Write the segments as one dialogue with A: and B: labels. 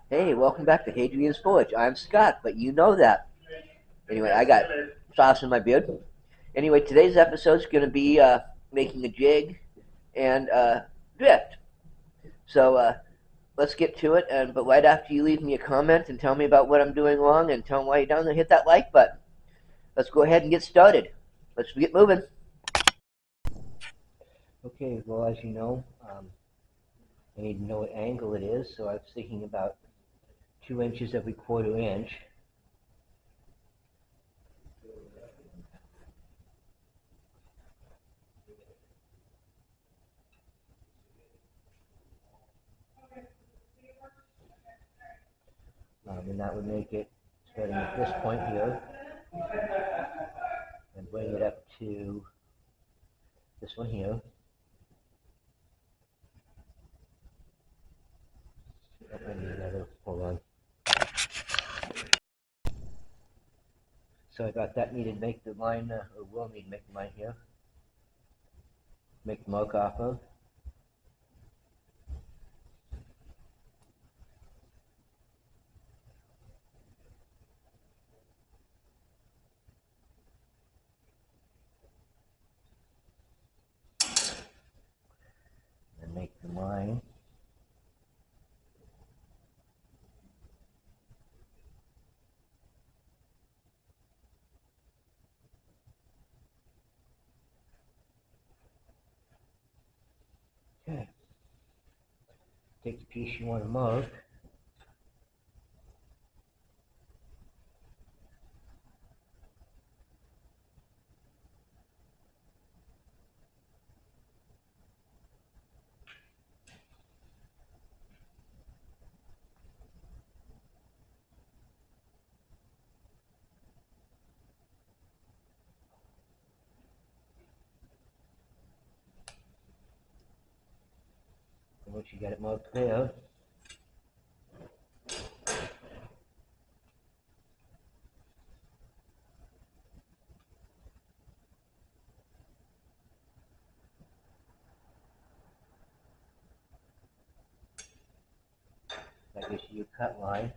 A: Hey, welcome back to Hadrian's Forge. I'm Scott, but you know that. Anyway, I got sauce in my beard. Anyway, today's episode is going to be making a jig and drift. So let's get to it. But right after you leave me a comment and tell me about what I'm doing wrong and tell me why you're down there, hit that like button. Let's go ahead and get started. Let's get moving. Okay, well, as you know, I need to know what angle it is, so I was thinking about 2 inches every quarter inch. And that would make it starting at this point here and bring it up to this one here. Hold on. So I got that needed to make the line, or will need to make the line here. Make the mark off of. And make the line. Okay. Take the piece you want to mark. And once you get it marked there, that gives you your cut line.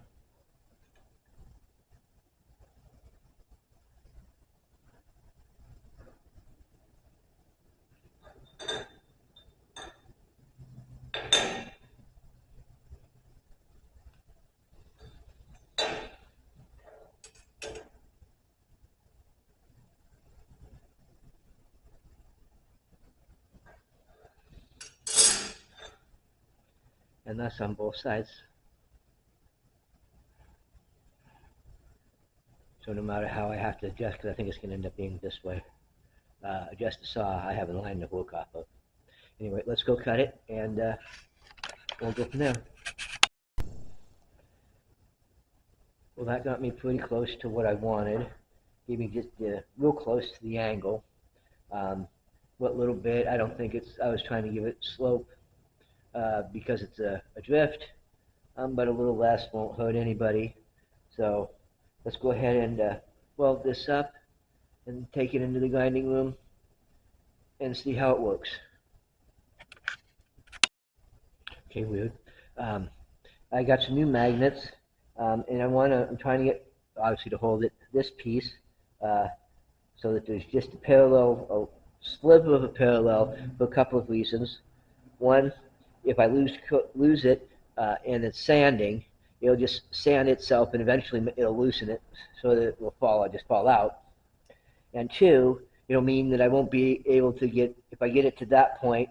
A: And that's on both sides. So no matter how I have to adjust, because I think it's going to end up being this way, adjust the saw, I have a line to work off of. Anyway, let's go cut it, and we'll go from there. Well, that got me pretty close to what I wanted. Gave me just real close to the angle. What little bit, I don't think it's, I was trying to give it slope because it's a drift, but a little less won't hurt anybody. So let's go ahead and weld this up and take it into the grinding room and see how it works. Okay, weird. I got some new magnets, and I'm trying to get, obviously, to hold it, this piece, so that there's just a parallel, a sliver of a parallel for a couple of reasons. One, if I lose it and it's sanding, it'll just sand itself and eventually it'll loosen it so that it will just fall out. And two, it'll mean that I won't be able to get, if I get it to that point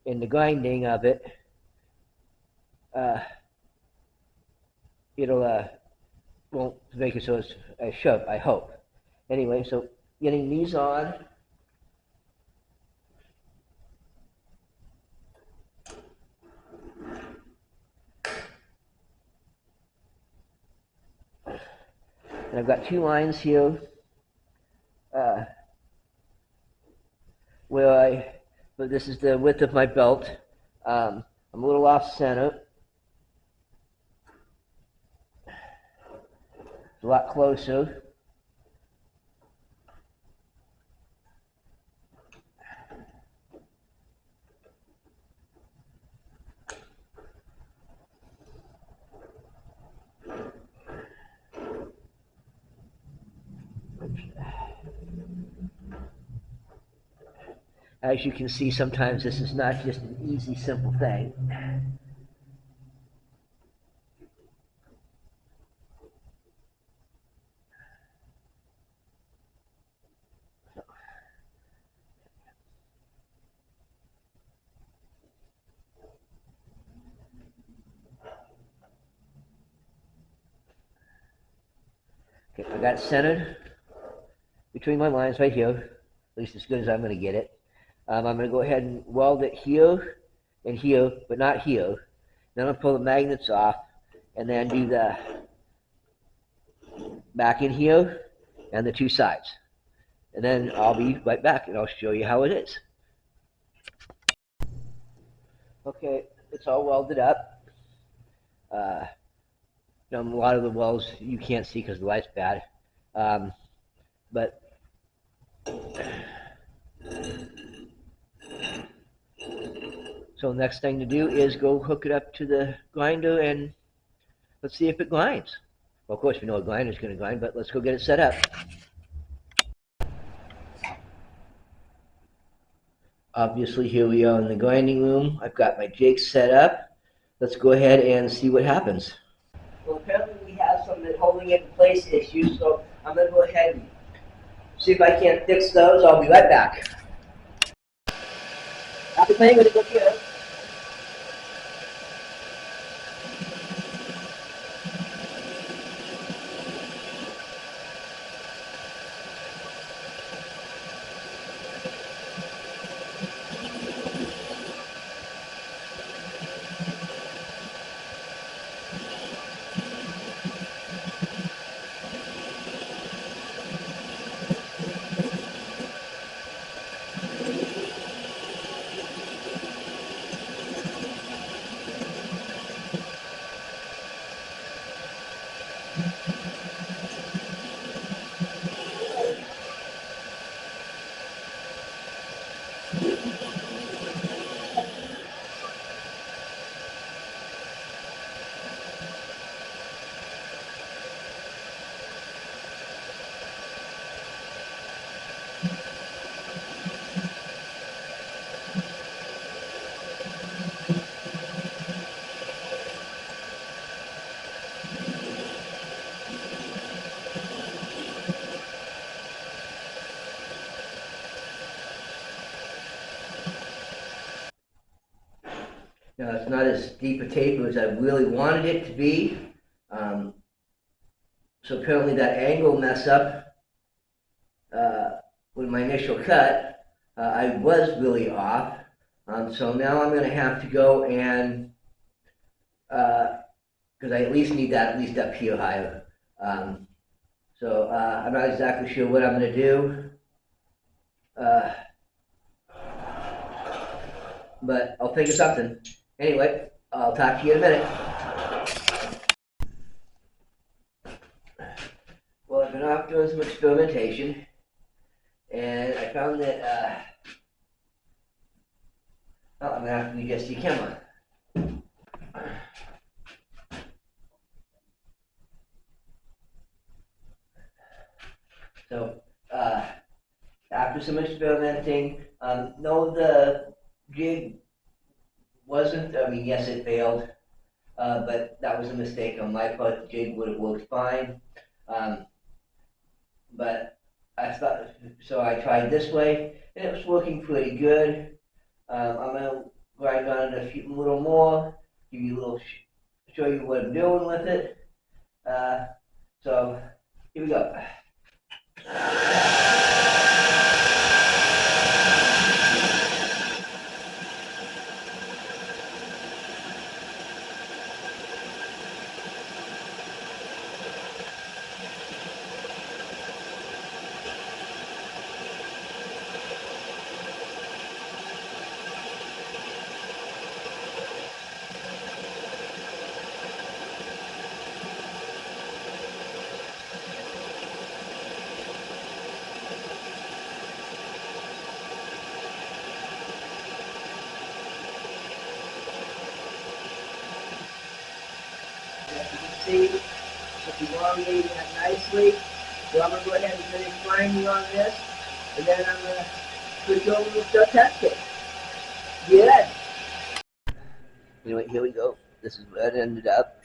A: in the grinding of it, it'll won't make it so it's as sharp, I hope. Anyway, so getting these on. And I've got two lines here but this is the width of my belt. I'm a little off center. It's a lot closer. As you can see, sometimes this is not just an easy, simple thing. Okay, I got it centered between my lines right here, at least as good as I'm going to get it. I'm going to go ahead and weld it here and here, but not here. Then I'll pull the magnets off and then do the back in here and the two sides. And then I'll be right back and I'll show you how it is. Okay, it's all welded up. A lot of the welds you can't see because the light's bad. But so next thing to do is go hook it up to the grinder and let's see if it grinds. Well, of course, we know a grinder is going to grind, but let's go get it set up. Obviously, here we are in the grinding room. I've got my jigs set up. Let's go ahead and see what happens. Well, apparently we have some holding it in place issues, so I'm going to go ahead and see if I can't fix those. I'll be right back. After playing with it, look here. Now, it's not as deep a taper as I really wanted it to be. So apparently that angle mess up with my initial cut, I was really off. So now I'm going to have to go and, because I at least need that at least up here higher. So I'm not exactly sure what I'm going to do. But I'll think of something. Anyway, I'll talk to you in a minute. Well, I've been off doing some experimentation, and I found that, well, I'm going to have to adjust the camera. So, after some experimenting, no, the jig wasn't, I mean, yes, it failed, but that was a mistake on my part. The jig would have worked fine. But I thought, so I tried this way, and it was working pretty good. I'm going to grind on it a little more, give you a little, show you what I'm doing with it. So, here we go. As you can see, it's elongating that nicely. So I'm going to go ahead and finish grinding on this, and then I'm going to switch over and start testing. Good. Anyway, here we go. This is where it ended up.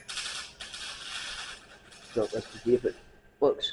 A: So let's see if it works.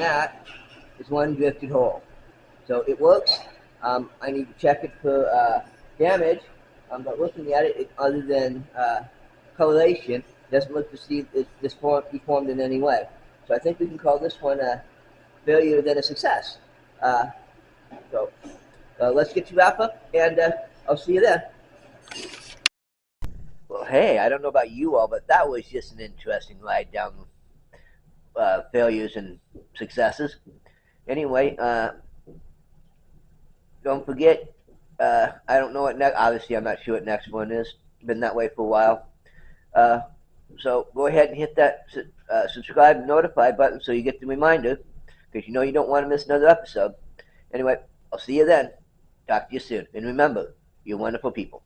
A: that is one drifted hole. So it works. I need to check it for damage, but looking at it, other than correlation, doesn't look to see if this deformed in any way. So I think we can call this one a failure than a success. Uh, so let's get to wrap up, and I'll see you then. Well, hey, I don't know about you all, but that was just an interesting ride down failures and successes. Anyway, don't forget, I don't know what next, obviously I'm not sure what next one is. Been that way for a while. Uh, so go ahead and hit that subscribe and notify button so you get the reminder, because you know you don't want to miss another episode. Anyway, I'll see you then. Talk to you soon. And remember, you're wonderful people.